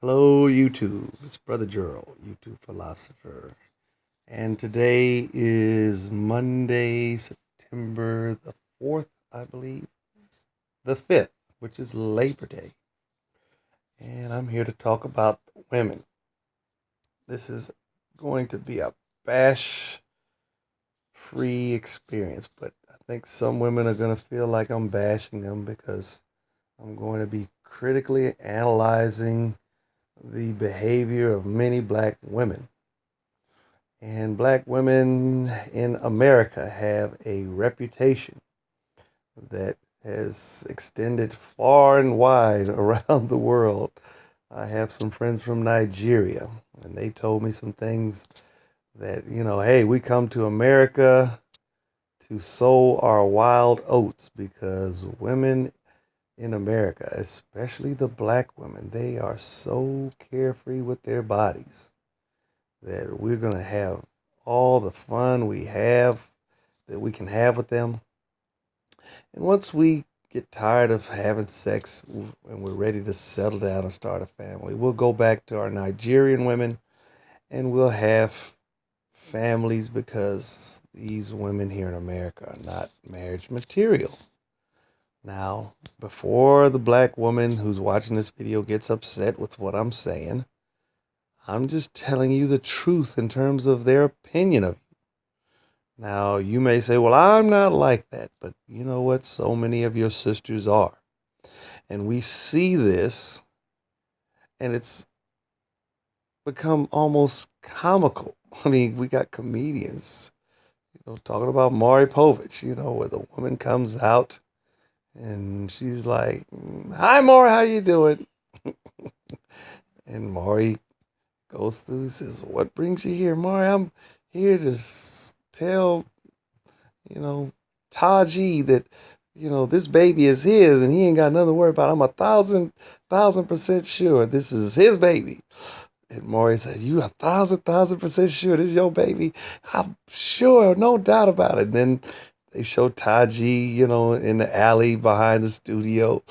Hello, YouTube. It's Brother Gerald, YouTube philosopher. And today is Monday, September the 4th, I believe, the 5th, which is Labor Day. And I'm here to talk about women. This is going to be a bash free experience, but I think some women are going to feel like I'm bashing them because I'm going to be critically analyzing the behavior of many black women. And black women in America have a reputation that has extended far and wide around the world. I have some friends from Nigeria, and they told me some things that, hey, we come to America to sow our wild oats because women in America, especially the black women, they are so carefree with their bodies that we're going to have all the fun that we can have with them. And once we get tired of having sex and we're ready to settle down and start a family, we'll go back to our Nigerian women and we'll have families because these women here in America are not marriage material. Now, before the black woman who's watching this video gets upset with what I'm saying, I'm just telling you the truth in terms of their opinion of you. Now, you may say, well, I'm not like that, but you know what? So many of your sisters are. And we see this, and it's become almost comical. I mean, we got comedians, talking about Maury Povich, where the woman comes out and she's like, hi, Maury, how you doing? And Maury goes through and says, what brings you here, Maury? I'm here to tell, Taji that, this baby is his and he ain't got nothing to worry about. I'm 1,000% sure this is his baby. And Maury said, you 1,000% sure this is your baby? I'm sure, no doubt about it. And then they show Taji, in the alley behind the studio,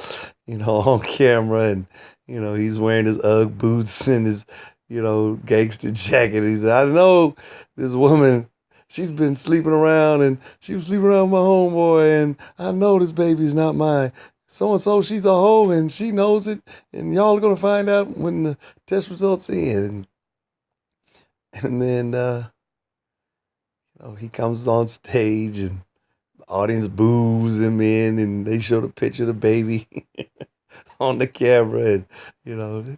on camera. And, he's wearing his Ugg boots and his, gangster jacket. He said, I know this woman, she's been sleeping around and she was sleeping around with my homeboy. And I know this baby's not mine. So-and-so, she's a hoe and she knows it. And y'all are going to find out when the test results in. And then, he comes on stage and the audience boos him in and they show the picture of the baby on the camera and,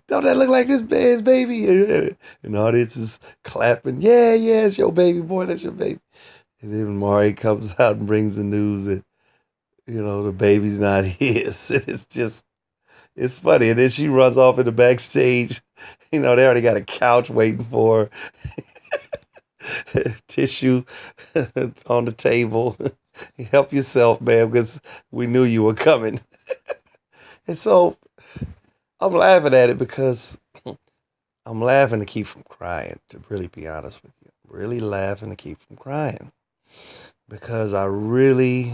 don't that look like this man's baby? And the audience is clapping. Yeah, it's your baby, boy, that's your baby. And then Maury comes out and brings the news that, the baby's not his. It's funny. And then she runs off in the backstage. They already got a couch waiting for her. Tissue on the table. Help yourself, man, because we knew you were coming. And so I'm laughing at it because I'm laughing to keep from crying, to really be honest with you. Really laughing to keep from crying. Because I really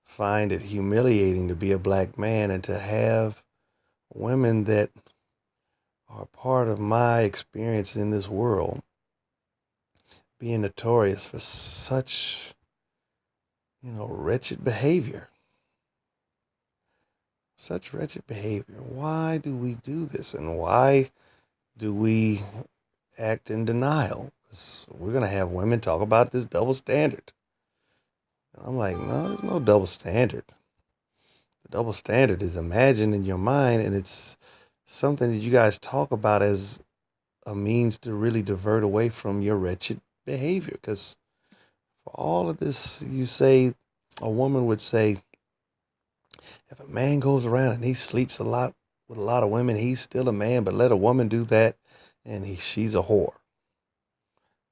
find it humiliating to be a black man and to have women that are part of my experience in this world being notorious for such, wretched behavior. Such wretched behavior. Why do we do this? And why do we act in denial? Because we're going to have women talk about this double standard. And I'm like, no, there's no double standard. The double standard is imagined in your mind, and it's something that you guys talk about as a means to really divert away from your wretched behavior. Because for all of this, a woman would say, if a man goes around and he sleeps a lot with a lot of women, he's still a man, but let a woman do that and she's a whore.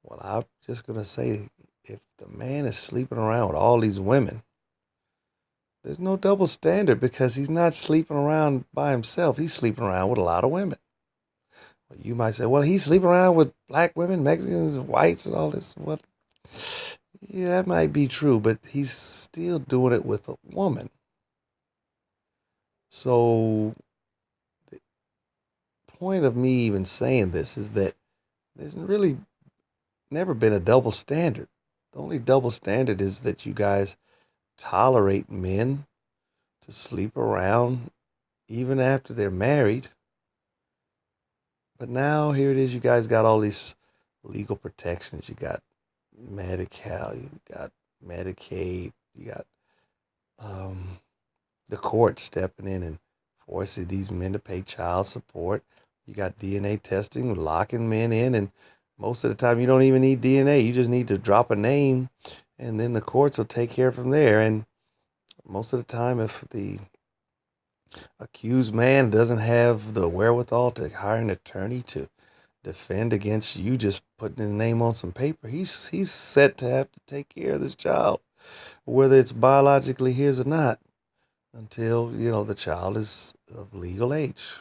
Well, I'm just going to say, if the man is sleeping around with all these women, there's no double standard because he's not sleeping around by himself. He's sleeping around with a lot of women. Well, you might say, well, he's sleeping around with black women, Mexicans, whites, and all this. Well, yeah, that might be true, but he's still doing it with a woman. So the point of me even saying this is that there's really never been a double standard. The only double standard is that you guys tolerate men to sleep around even after they're married. But now here it is, you guys got all these legal protections. You got Medi-Cal, you got Medicaid, you got the court stepping in and forcing these men to pay child support. You got DNA testing, locking men in, and most of the time you don't even need DNA. You just need to drop a name, and then the courts will take care from there. And most of the time, if the accused man doesn't have the wherewithal to hire an attorney to defend against you just putting his name on some paper, he's set to have to take care of this child, whether it's biologically his or not, until, the child is of legal age,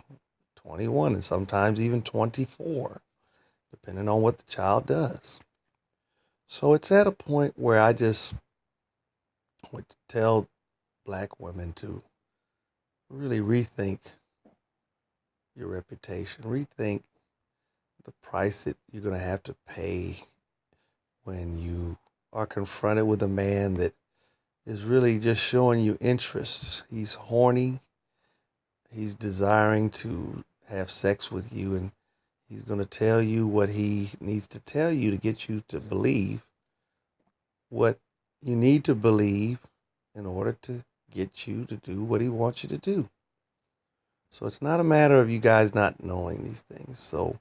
21, and sometimes even 24, depending on what the child does. So it's at a point where I just would tell black women to really rethink your reputation, rethink the price that you're going to have to pay when you are confronted with a man that is really just showing you interest. He's horny. He's desiring to have sex with you, and he's going to tell you what he needs to tell you to get you to believe what you need to believe in order to get you to do what he wants you to do. So it's not a matter of you guys not knowing these things. So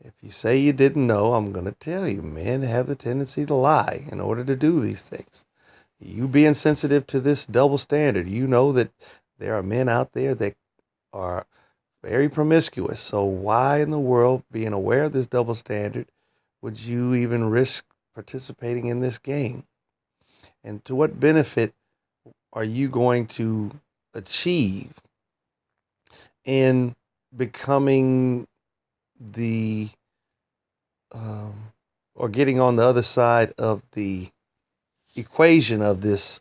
if you say you didn't know, I'm going to tell you, men have the tendency to lie in order to do these things. You being sensitive to this double standard, you know that there are men out there that are very promiscuous. So why in the world, being aware of this double standard, would you even risk participating in this game? And to what benefit are you going to achieve in becoming the or getting on the other side of the equation of this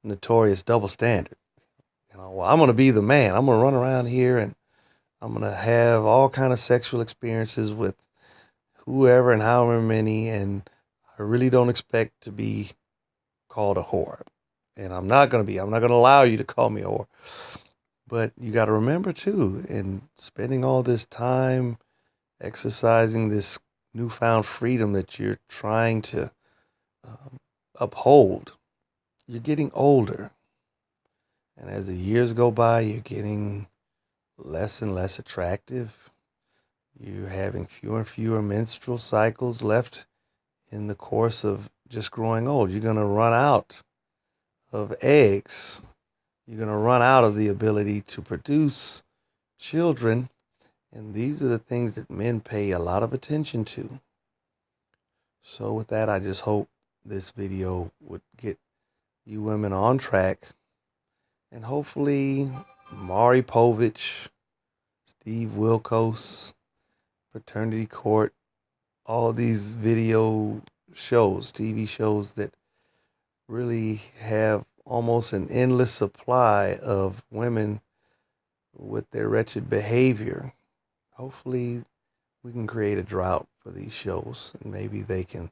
notorious double standard? Well, I'm going to be the man. I'm going to run around here and I'm going to have all kind of sexual experiences with whoever and however many, and I really don't expect to be called a whore. And I'm not going to allow you to call me a whore. But you got to remember too, in spending all this time exercising this newfound freedom that you're trying to uphold, you're getting older. And as the years go by, you're getting less and less attractive. You're having fewer and fewer menstrual cycles left in the course of just growing old. You're going to run out of eggs. You're going to run out of the ability to produce children. And these are the things that men pay a lot of attention to. So with that, I just hope this video would get you women on track. And hopefully Maury Povich, Steve Wilkos, Paternity Court, all these video shows, TV shows that really have almost an endless supply of women with their wretched behavior. Hopefully we can create a drought for these shows, and maybe they can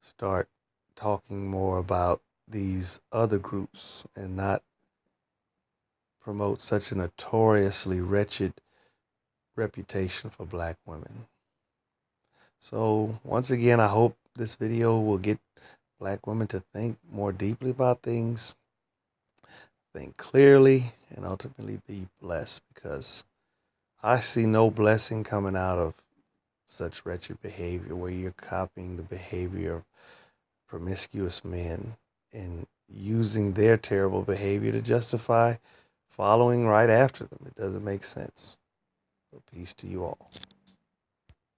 start talking more about these other groups and not promote such a notoriously wretched reputation for black women. So once again, I hope this video will get black women to think more deeply about things, think clearly, and ultimately be blessed, because I see no blessing coming out of such wretched behavior where you're copying the behavior of promiscuous men and using their terrible behavior to justify following right after them. It doesn't make sense. So peace to you all.